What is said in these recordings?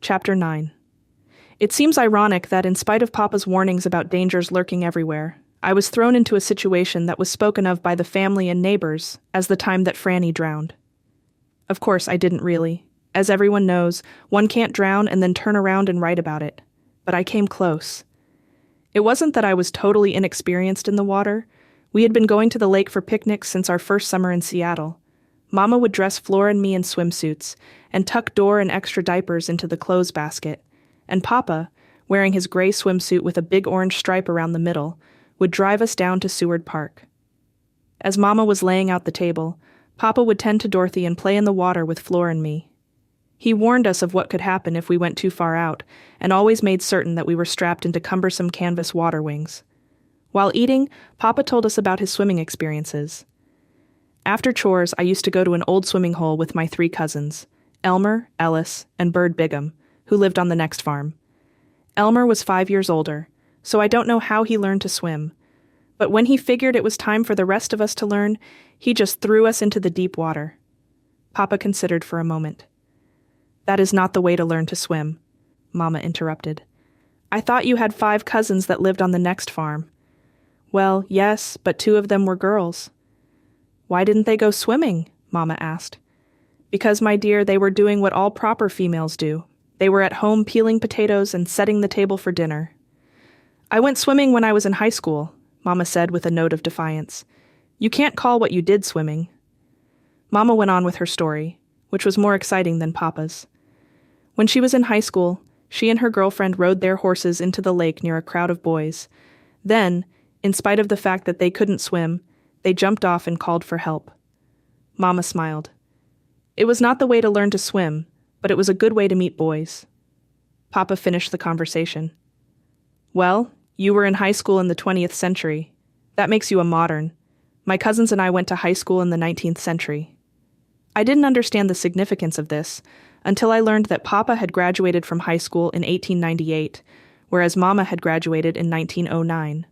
Chapter 9. It seems ironic that in spite of Papa's warnings about dangers lurking everywhere, I was thrown into a situation that was spoken of by the family and neighbors as the time that Franny drowned. Of course, I didn't really. As everyone knows, one can't drown and then turn around and write about it. But I came close. It wasn't that I was totally inexperienced in the water. We had been going to the lake for picnics since our first summer in Seattle. Mama would dress Flora and me in swimsuits and tuck Dora and extra diapers into the clothes basket, and Papa, wearing his gray swimsuit with a big orange stripe around the middle, would drive us down to Seward Park. As Mama was laying out the table, Papa would tend to Dorothy and play in the water with Flora and me. He warned us of what could happen if we went too far out, and always made certain that we were strapped into cumbersome canvas water wings. While eating, Papa told us about his swimming experiences. After chores, I used to go to an old swimming hole with my 3 cousins, Elmer, Ellis, and Bird Bigham, who lived on the next farm. Elmer was 5 years older, so I don't know how he learned to swim. But when he figured it was time for the rest of us to learn, he just threw us into the deep water. Papa considered for a moment. "That is not the way to learn to swim," Mama interrupted. "I thought you had 5 cousins that lived on the next farm." "Well, yes, but 2 of them were girls." "Why didn't they go swimming?" Mama asked. "Because, my dear, they were doing what all proper females do. They were at home peeling potatoes and setting the table for dinner." "I went swimming when I was in high school," Mama said with a note of defiance. "You can't call what you did swimming." Mama went on with her story, which was more exciting than Papa's. When she was in high school, she and her girlfriend rode their horses into the lake near a crowd of boys. Then, in spite of the fact that they couldn't swim, they jumped off and called for help. Mama smiled. It was not the way to learn to swim, but it was a good way to meet boys. Papa finished the conversation. "Well, you were in high school in the 20th century. That makes you a modern. My cousins and I went to high school in the 19th century." I didn't understand the significance of this until I learned that Papa had graduated from high school in 1898, whereas Mama had graduated in 1909.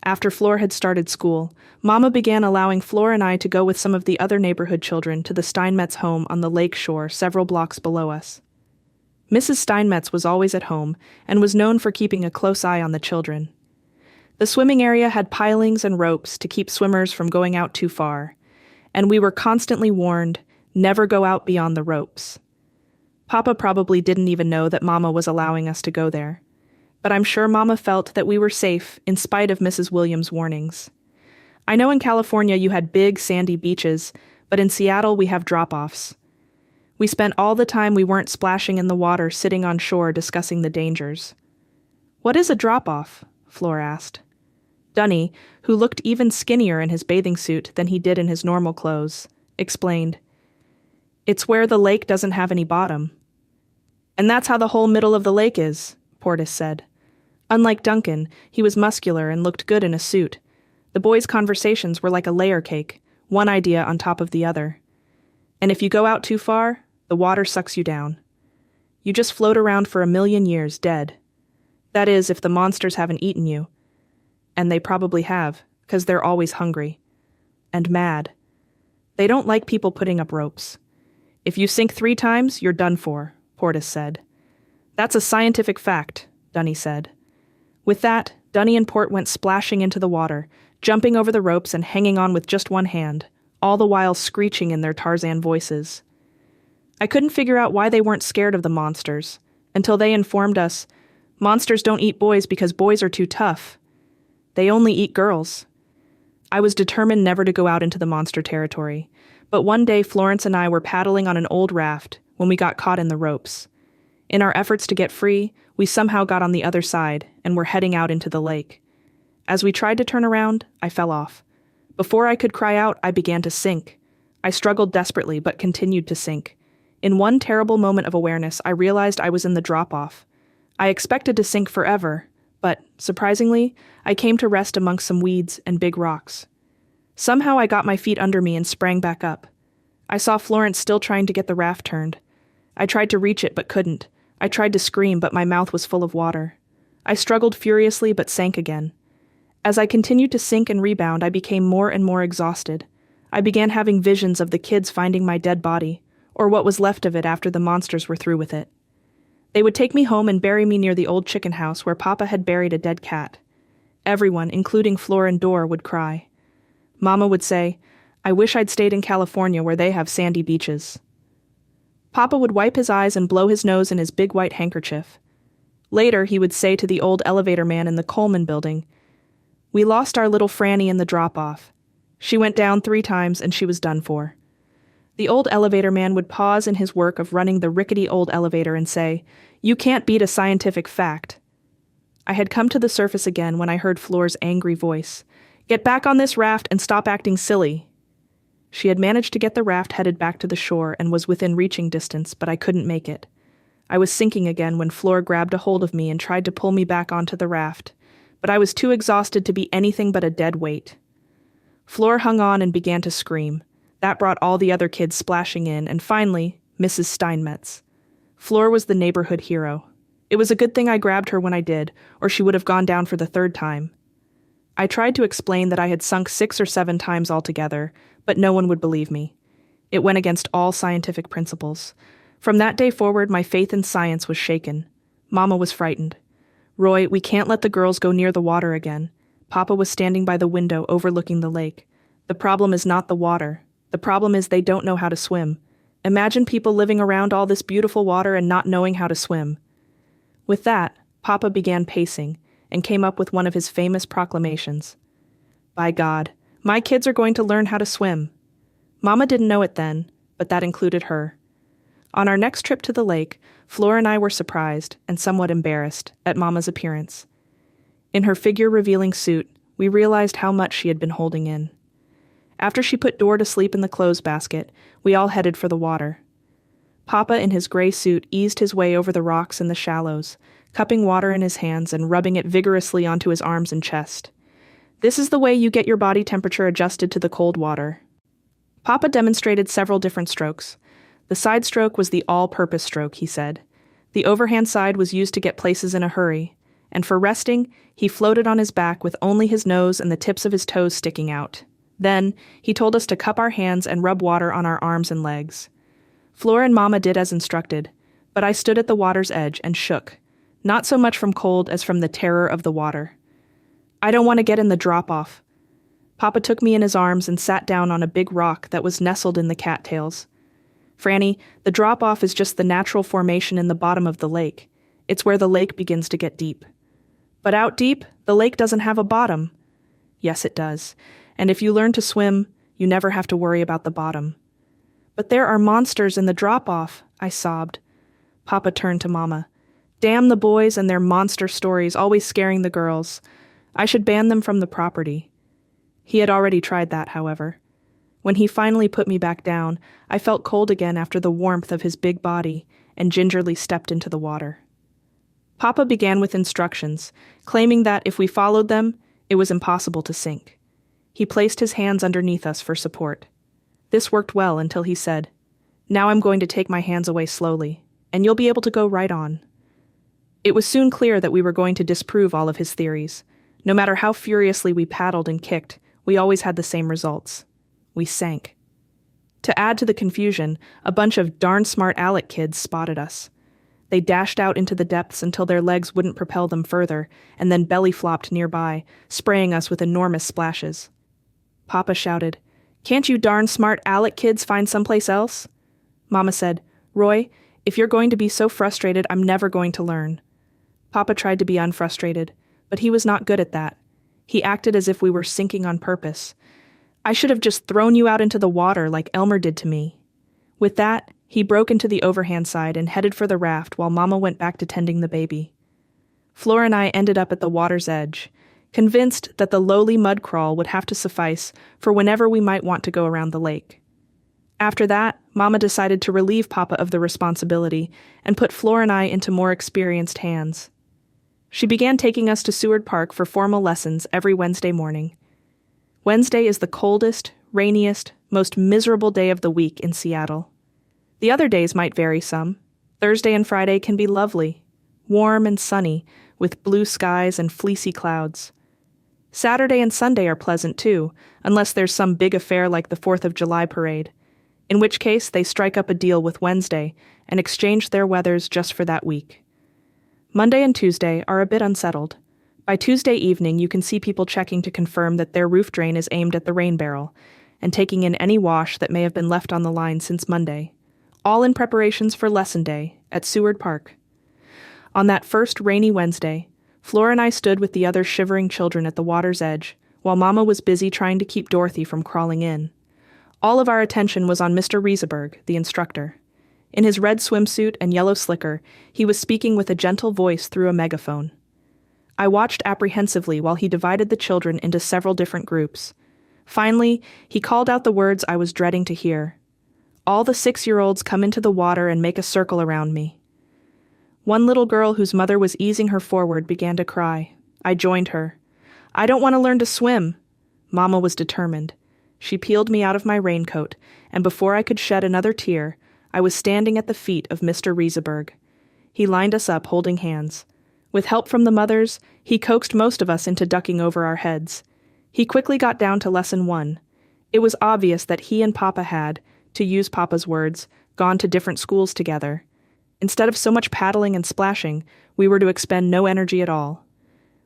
After Flora had started school, Mama began allowing Flora and I to go with some of the other neighborhood children to the Steinmetz home on the lake shore several blocks below us. Mrs. Steinmetz was always at home and was known for keeping a close eye on the children. The swimming area had pilings and ropes to keep swimmers from going out too far, and we were constantly warned, never go out beyond the ropes. Papa probably didn't even know that Mama was allowing us to go there, but I'm sure Mama felt that we were safe in spite of Mrs. Williams' warnings. I know in California you had big sandy beaches, but in Seattle we have drop-offs. We spent all the time we weren't splashing in the water sitting on shore discussing the dangers. "What is a drop-off?" Flora asked. Dunny, who looked even skinnier in his bathing suit than he did in his normal clothes, explained. "It's where the lake doesn't have any bottom." "And that's how the whole middle of the lake is," Portis said. Unlike Duncan, he was muscular and looked good in a suit. The boys' conversations were like a layer cake, one idea on top of the other. And if you go out too far, the water sucks you down. You just float around for 1,000,000 years dead. That is, if the monsters haven't eaten you. And they probably have, 'cause they're always hungry. And mad. They don't like people putting up ropes. If you sink 3 times, you're done for, Portis said. "That's a scientific fact," Dunny said. With that, Dunny and Port went splashing into the water, jumping over the ropes and hanging on with just one hand, all the while screeching in their Tarzan voices. I couldn't figure out why they weren't scared of the monsters, until they informed us, monsters don't eat boys because boys are too tough. They only eat girls. I was determined never to go out into the monster territory, but one day Florence and I were paddling on an old raft when we got caught in the ropes. In our efforts to get free, we somehow got on the other side and were heading out into the lake. As we tried to turn around, I fell off. Before I could cry out, I began to sink. I struggled desperately but continued to sink. In one terrible moment of awareness, I realized I was in the drop-off. I expected to sink forever, but, surprisingly, I came to rest amongst some weeds and big rocks. Somehow I got my feet under me and sprang back up. I saw Florence still trying to get the raft turned. I tried to reach it but couldn't. I tried to scream, but my mouth was full of water. I struggled furiously but sank again. As I continued to sink and rebound, I became more and more exhausted. I began having visions of the kids finding my dead body, or what was left of it after the monsters were through with it. They would take me home and bury me near the old chicken house where Papa had buried a dead cat. Everyone, including Flor and Dor, would cry. Mama would say, "I wish I'd stayed in California where they have sandy beaches." Papa would wipe his eyes and blow his nose in his big white handkerchief. Later, he would say to the old elevator man in the Coleman building, "We lost our little Franny in the drop-off. She went down 3 times and she was done for." The old elevator man would pause in his work of running the rickety old elevator and say, "You can't beat a scientific fact." I had come to the surface again when I heard Flor's angry voice. "Get back on this raft and stop acting silly." She had managed to get the raft headed back to the shore and was within reaching distance, but I couldn't make it. I was sinking again when Flor grabbed a hold of me and tried to pull me back onto the raft, but I was too exhausted to be anything but a dead weight. Flor hung on and began to scream. That brought all the other kids splashing in, and finally, Mrs. Steinmetz. Flor was the neighborhood hero. It was a good thing I grabbed her when I did, or she would have gone down for the 3rd time. I tried to explain that I had sunk 6 or 7 times altogether, but no one would believe me. It went against all scientific principles. From that day forward, my faith in science was shaken. Mama was frightened. "Roy, we can't let the girls go near the water again." Papa was standing by the window overlooking the lake. "The problem is not the water. The problem is they don't know how to swim. Imagine people living around all this beautiful water and not knowing how to swim." With that, Papa began pacing and came up with one of his famous proclamations. "By God, my kids are going to learn how to swim." Mama didn't know it then, but that included her. On our next trip to the lake, Flor and I were surprised and somewhat embarrassed at Mama's appearance. In her figure-revealing suit, we realized how much she had been holding in. After she put Dor to sleep in the clothes basket, we all headed for the water. Papa in his gray suit eased his way over the rocks in the shallows, cupping water in his hands and rubbing it vigorously onto his arms and chest. "This is the way you get your body temperature adjusted to the cold water." Papa demonstrated several different strokes. The side stroke was the all-purpose stroke, he said. The overhand side was used to get places in a hurry, and for resting, he floated on his back with only his nose and the tips of his toes sticking out. Then, he told us to cup our hands and rub water on our arms and legs. Flor and Mama did as instructed, but I stood at the water's edge and shook, not so much from cold as from the terror of the water. "I don't want to get in the drop-off." Papa took me in his arms and sat down on a big rock that was nestled in the cattails. "Franny, the drop-off is just the natural formation in the bottom of the lake. It's where the lake begins to get deep." "But out deep, the lake doesn't have a bottom." "Yes, it does. And if you learn to swim, you never have to worry about the bottom." "But there are monsters in the drop-off," I sobbed. Papa turned to Mama. "Damn the boys and their monster stories always scaring the girls. I should ban them from the property." He had already tried that, however. When he finally put me back down, I felt cold again after the warmth of his big body and gingerly stepped into the water. Papa began with instructions, claiming that if we followed them, it was impossible to sink. He placed his hands underneath us for support. This worked well until he said, "Now I'm going to take my hands away slowly, and you'll be able to go right on." It was soon clear that we were going to disprove all of his theories. No matter how furiously we paddled and kicked, we always had the same results. We sank. To add to the confusion, a bunch of darn smart Alec kids spotted us. They dashed out into the depths until their legs wouldn't propel them further, and then belly-flopped nearby, spraying us with enormous splashes. Papa shouted, "Can't you darn smart Alec kids find someplace else?" Mama said, "Roy, if you're going to be so frustrated, I'm never going to learn." Papa tried to be unfrustrated, but he was not good at that. He acted as if we were sinking on purpose. "I should have just thrown you out into the water like Elmer did to me." With that, he broke into the overhand side and headed for the raft while Mama went back to tending the baby. Flor and I ended up at the water's edge, convinced that the lowly mud crawl would have to suffice for whenever we might want to go around the lake. After that, Mama decided to relieve Papa of the responsibility and put Flor and I into more experienced hands. She began taking us to Seward Park for formal lessons every Wednesday morning. Wednesday is the coldest, rainiest, most miserable day of the week in Seattle. The other days might vary some. Thursday and Friday can be lovely, warm and sunny, with blue skies and fleecy clouds. Saturday and Sunday are pleasant too, unless there's some big affair like the 4th of July parade, in which case they strike up a deal with Wednesday and exchange their weathers just for that week. Monday and Tuesday are a bit unsettled. By Tuesday evening, you can see people checking to confirm that their roof drain is aimed at the rain barrel and taking in any wash that may have been left on the line since Monday, all in preparations for Lesson Day at Seward Park. On that first rainy Wednesday, Flora and I stood with the other shivering children at the water's edge, while Mama was busy trying to keep Dorothy from crawling in. All of our attention was on Mr. Rieseberg, the instructor. In his red swimsuit and yellow slicker, he was speaking with a gentle voice through a megaphone. I watched apprehensively while he divided the children into several different groups. Finally, he called out the words I was dreading to hear. All the 6-year-olds come into the water and make a circle around me. One little girl whose mother was easing her forward began to cry. I joined her. I don't want to learn to swim. Mama was determined. She peeled me out of my raincoat, and before I could shed another tear, I was standing at the feet of Mr. Rieseberg. He lined us up, holding hands. With help from the mothers, he coaxed most of us into ducking over our heads. He quickly got down to Lesson 1. It was obvious that he and Papa had, to use Papa's words, gone to different schools together. Instead of so much paddling and splashing, we were to expend no energy at all.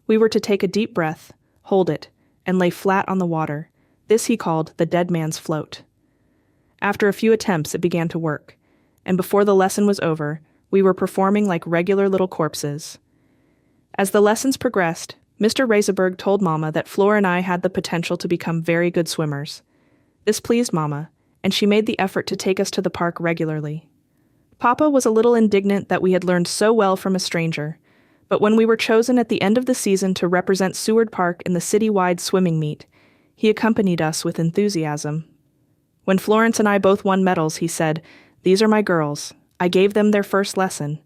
We were to take a deep breath, hold it, and lay flat on the water. This he called the dead man's float. After a few attempts, it began to work, and before the lesson was over, we were performing like regular little corpses. As the lessons progressed, Mr. Rieseberg told Mama that Flora and I had the potential to become very good swimmers. This pleased Mama, and she made the effort to take us to the park regularly. Papa was a little indignant that we had learned so well from a stranger, but when we were chosen at the end of the season to represent Seward Park in the city-wide swimming meet, he accompanied us with enthusiasm. When Florence and I both won medals, he said, "These are my girls. I gave them their first lesson.